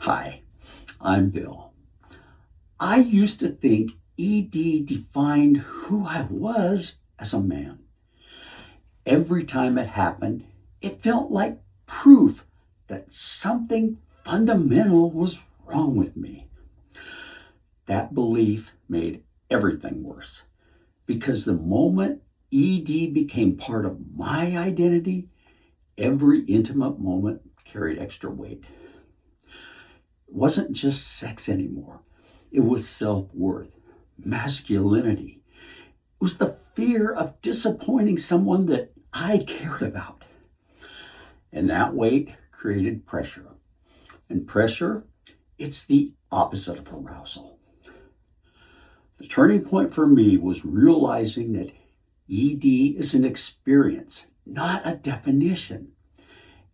Hi, I'm Bill. I used to think ED defined who I was as a man. Every time it happened, it felt like proof that something fundamental was wrong with me. That belief made everything worse because the moment ED became part of my identity, every intimate moment carried extra weight. It wasn't just sex anymore. It was self-worth, masculinity. It was the fear of disappointing someone that I cared about. And that weight created pressure. And pressure, it's the opposite of arousal. The turning point for me was realizing that ED is an experience, not a definition.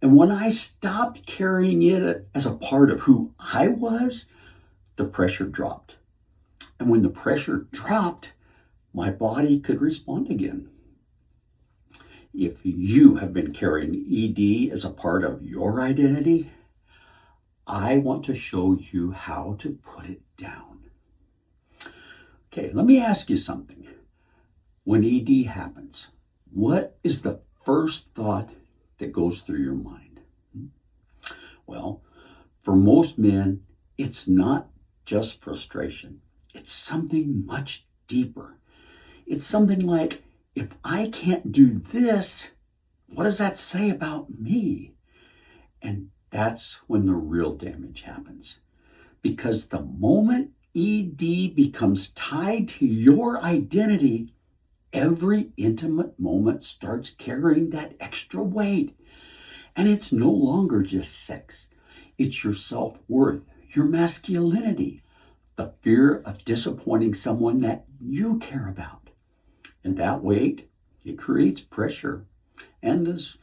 And when I stopped carrying it as a part of who I was, the pressure dropped. And when the pressure dropped, my body could respond again. If you have been carrying ED as a part of your identity, I want to show you how to put it down. Okay, let me ask you something. When ED happens, what is the first thought that goes through your mind? Well, for most men, it's not just frustration. It's something much deeper. It's something like, if I can't do this, what does that say about me? And that's when the real damage happens. Because the moment ED becomes tied to your identity, every intimate moment starts carrying that extra weight. And it's no longer just sex. It's your self-worth, your masculinity, the fear of disappointing someone that you care about. And that weight, it creates pressure. And as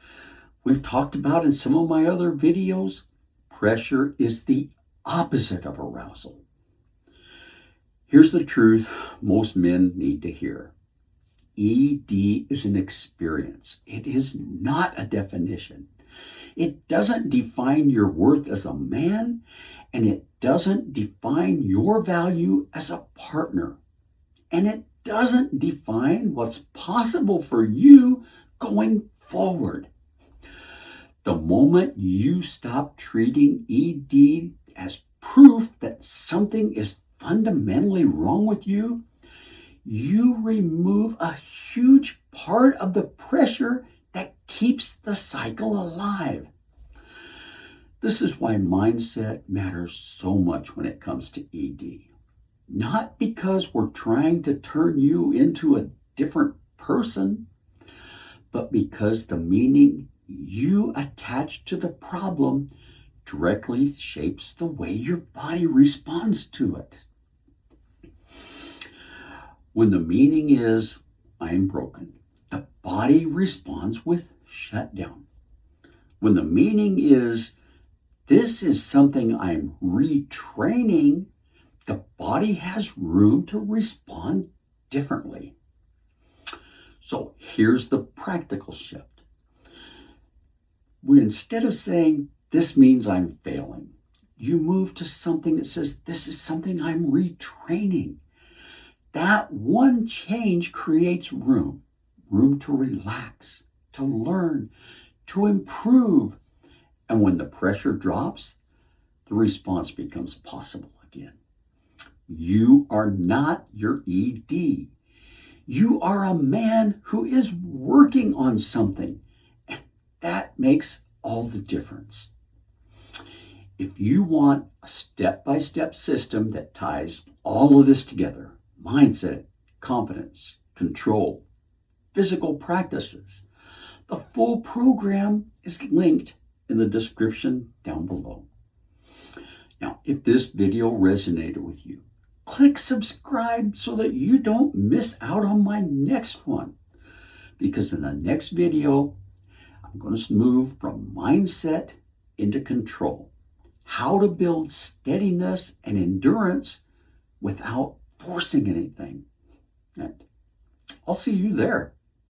we've talked about in some of my other videos, pressure is the opposite of arousal. Here's the truth most men need to hear. ED is an experience. It is not a definition. It doesn't define your worth as a man, and it doesn't define your value as a partner. And it doesn't define what's possible for you going forward. The moment you stop treating ED as proof that something is fundamentally wrong with you, you remove a huge part of the pressure that keeps the cycle alive. This is why mindset matters so much when it comes to ED. Not because we're trying to turn you into a different person, but because the meaning you attach to the problem directly shapes the way your body responds to it. When the meaning is, I am broken, the body responds with shutdown. When the meaning is, this is something I'm retraining, the body has room to respond differently. So here's the practical shift. Instead of saying, this means I'm failing, you move to something that says, this is something I'm retraining. That one change creates room to relax, to learn, to improve. And when the pressure drops, the response becomes possible again. You are not your ED. You are a man who is working on something. And that makes all the difference. If you want a step-by-step system that ties all of this together, mindset, confidence, control, physical practices, the full program is linked in the description down below. Now, if this video resonated with you, click subscribe so that you don't miss out on my next one. Because in the next video, I'm going to move from mindset into control. How to build steadiness and endurance without forcing anything. And I'll see you there.